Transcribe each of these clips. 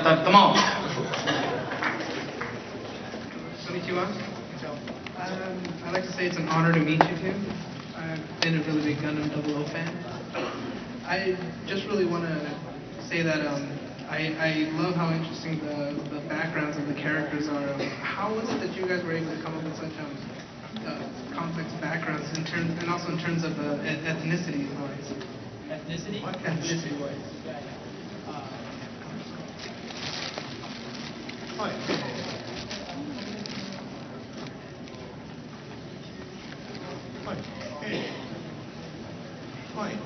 二人とも。Konnichiwa. I'd like to say it's an honor to meet you two. I've been a really big Gundam 00 fan. I just really want to say that I love how interesting the backgrounds of the characters are. How was it that you guys were able to come up with such complex backgrounds and also in terms of ethnicity wise? Ethnicity? Ethnicity wise. はい。はい。はい。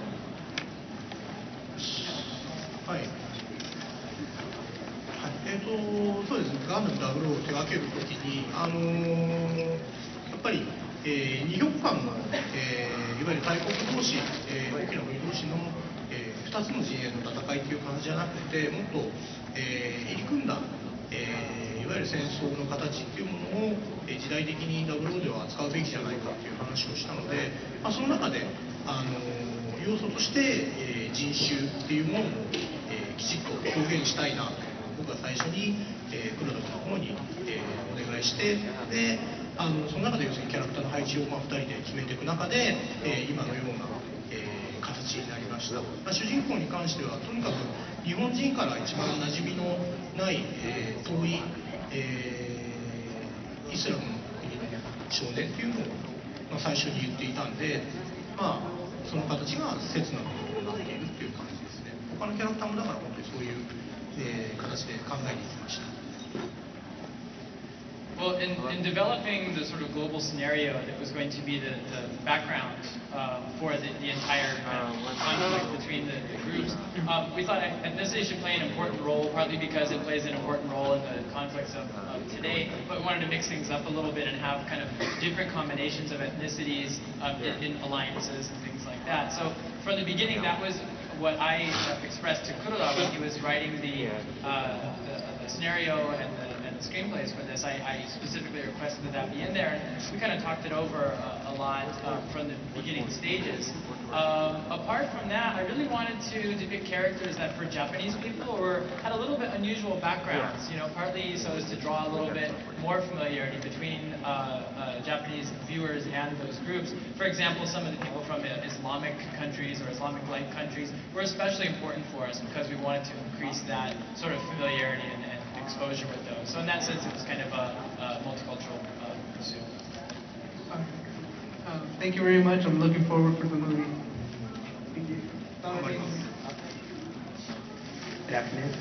はい。そうですね、ガンダム00を手掛けるときに、やっぱり、二極間の、いわゆる大国同士、大きな国同士の、2つの陣営の戦いという感じじゃなくて、もっと、入り組んだ、いわゆる戦争の形っていうものを、時代的に00では扱うべきじゃないかっていう話をしたので、その中で要素として、人種っていうものも、きちっと表現したいなと僕は最初に、黒田君の方に、お願いして、でその中で要するにキャラクターの配置を、2人で決めていく中で、今のような、形になりました。主人公に関してはとにかく日本人から一番馴染みのない、遠い、イスラムの国の少年っていうのを、最初に言っていたんで、その形が切なものになっているっていう感じですね。他のキャラクターもだから本当にそういう、形で考えていきました。Well, in developing the sort of global scenario that was going to be the background for the entire conflict between the groups, we thought ethnicity should play an important role, partly because it plays an important role in the conflicts of today, but we wanted to mix things up a little bit and have kind of different combinations of ethnicities in alliances and things like that. So from the beginning, that was what I expressed to Kuroda when he was writing the scenario and the screenplays for this. I specifically requested that be in there, and we kind of talked it over a lot from the beginning stages. Apart from that, I really wanted to depict characters that for Japanese people had a little bit unusual backgrounds, partly so as to draw a little bit more familiarity between Japanese viewers and those groups. For example, some of the people from Islamic countries or Islamic-like countries were especially important for us because we wanted to increase that sort of familiarity and exposure with those. So in that sense, it was kind of a multicultural pursuit. Thank you very much. I'm looking forward for the movie. Thank you. Good afternoon.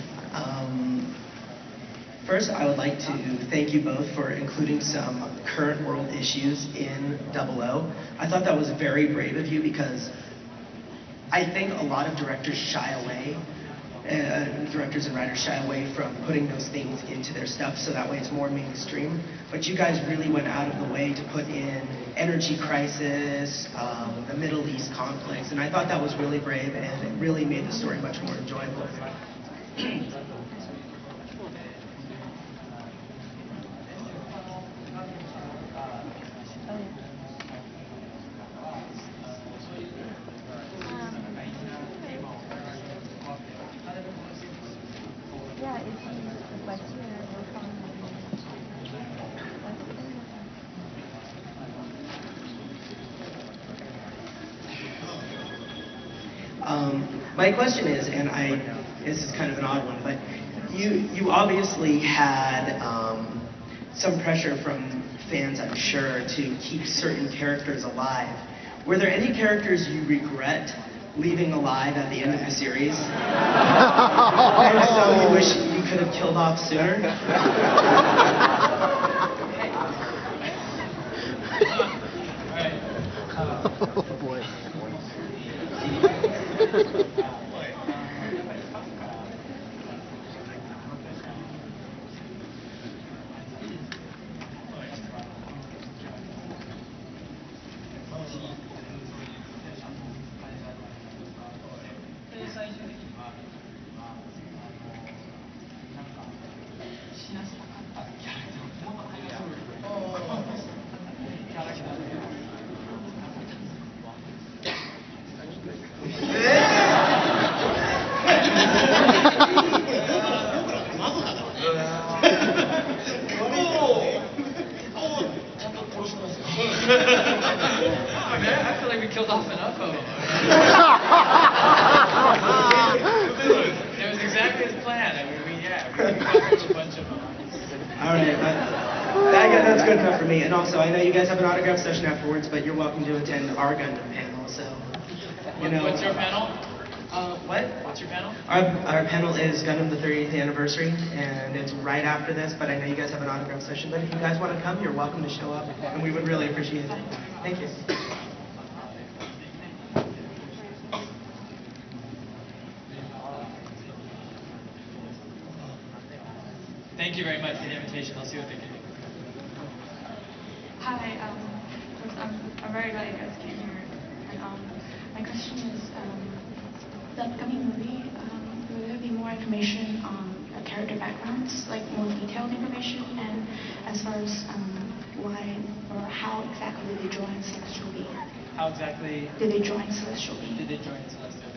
First, I would like to thank you both for including some current world issues in 00. I thought that was very brave of you because I think a lot of directors shy away. Directors and writers shy away from putting those things into their stuff, so that way it's more mainstream. But you guys really went out of the way to put in energy crisis, the Middle East conflicts, and I thought that was really brave, and it really made the story much more enjoyable. My question is, and this is kind of an odd one, but you obviously had some pressure from fans, I'm sure, to keep certain characters alive. Were there any characters you regret leaving alive at the end of the series? And so you wish you could have killed off sooner? Oh boy. killed off enough of them. It was exactly as planned. I mean, we covered a bunch of them. All right, that's good enough for me. And also, I know you guys have an autograph session afterwards, but you're welcome to attend our Gundam panel. So, What's your panel? What? What's your panel? Our panel is Gundam the 30th anniversary, and it's right after this. But I know you guys have an autograph session. But if you guys want to come, you're welcome to show up, and we would really appreciate it. Thank you. Thank you very much for the invitation. I'll see what they can do. Hi, first, I'm very glad you guys came here. And my question is, the upcoming movie, will there be more information on character backgrounds, like more detailed information, and as far as why or how exactly did they join Celestial Being? How exactly did they join Celestial Being? did they join Celestial Being?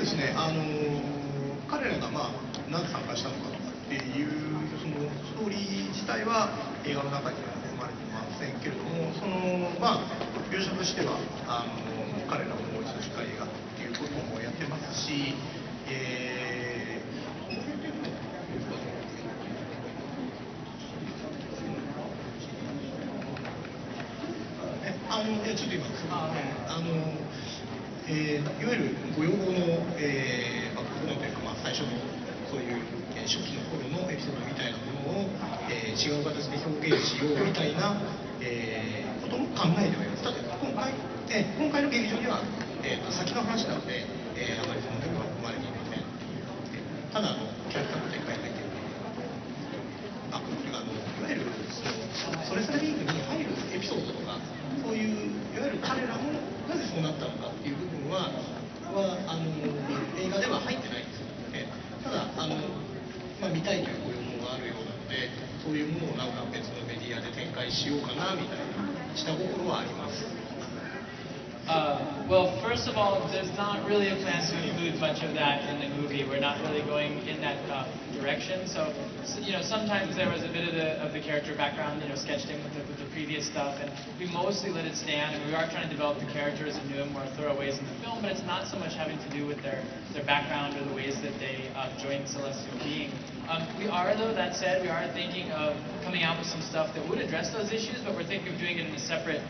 ですね、彼らがなぜ参加したのかっていうそのストーリー自体は映画の中には含まれてませんけれども、描写としては彼らをもう一度しっかり描くっていうこともやってますし、ちょっと今いわゆるご要望の、というか、最初のそういう、初期の頃のエピソードみたいなものを、違う形で表現しようみたいな、ことも考えてはいます。ただ今回の劇場では、先の話なので、あまりその辺は含まれていません。ただキャラクターの展開だけいわゆるそれぞれリーグに入るエピソードとか、そういういわゆる彼らもなぜそうなったのかっていう部分は映画では入ってないんですよね。ただ見たいというご要望があるようなので、そういうものをなんか別のメディアで展開しようかなみたいな下心はあります。Well, first of all, there's not really a plan to include much of that in the movie. We're not really going in that direction. So, sometimes there was a bit of the character background, sketched in with the previous stuff, and we mostly let it stand. And we are trying to develop the characters in new and more thorough ways in the film, but it's not so much having to do with their background or the ways that they joined Celestial Being. We are, though, that said, we are thinking of coming out with some stuff that would address those issues, but we're thinking of doing it in a separate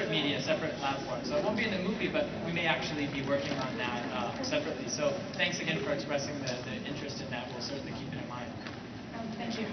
media, separate platform. So it won't be in the movie, but we may actually be working on that separately. So thanks again for expressing the interest in that. We'll certainly keep it in mind. Thank you.